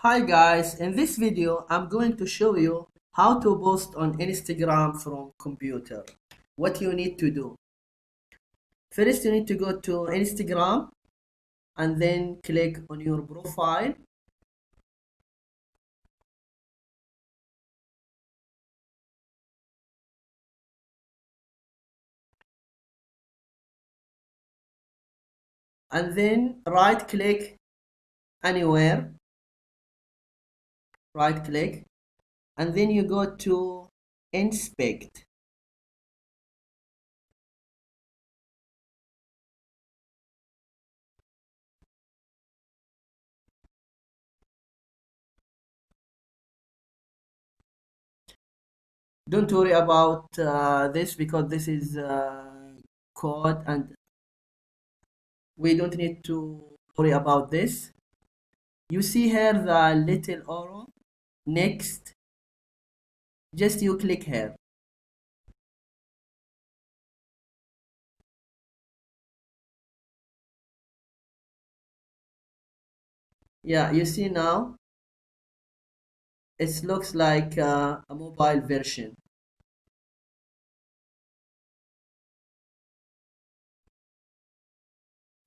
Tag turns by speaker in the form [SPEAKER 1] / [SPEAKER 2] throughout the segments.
[SPEAKER 1] Hi guys, in this video I'm going to show you how to post on Instagram from computer. What you need to do. First you need to go to Instagram and then click on your profile. And then right click anywhere. Right click. And then you go to inspect. Don't worry about this because this is code and we don't need to worry about this. You see here the little arrow next, just you click here. Yeah, you see now it looks like a mobile version.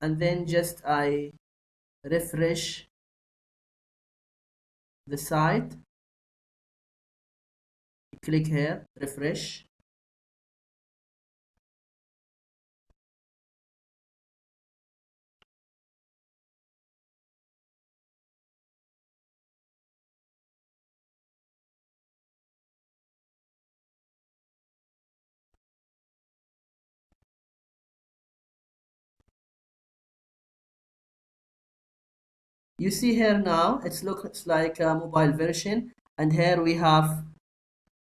[SPEAKER 1] And then just I refresh the site, click here, refresh. You see here now it looks like a mobile version, and here we have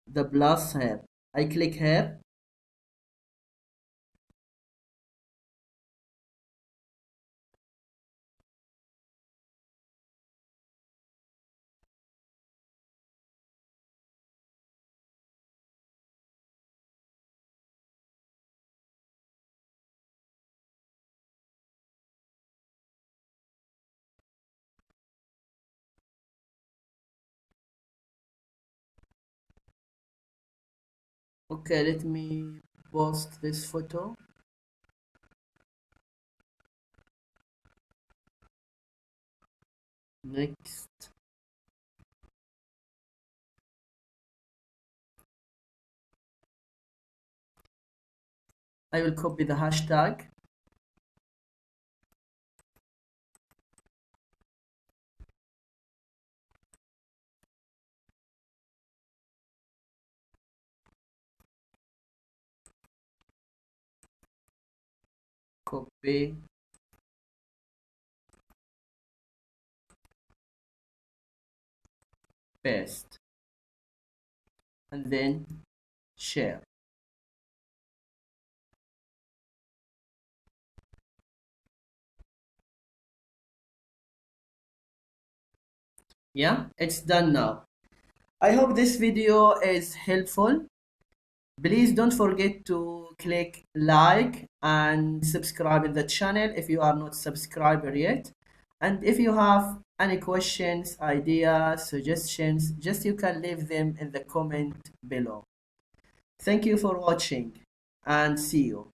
[SPEAKER 1] the plus here. I click here. Okay, let me post this photo. Next. I will copy the hashtag. Copy. Paste. And then share. Yeah, it's done now. I hope this video is helpful. Please don't forget to click like and subscribe in the channel if you are not subscriber yet. And if you have any questions, ideas, suggestions, just you can leave them in the comment below. Thank you for watching and see you.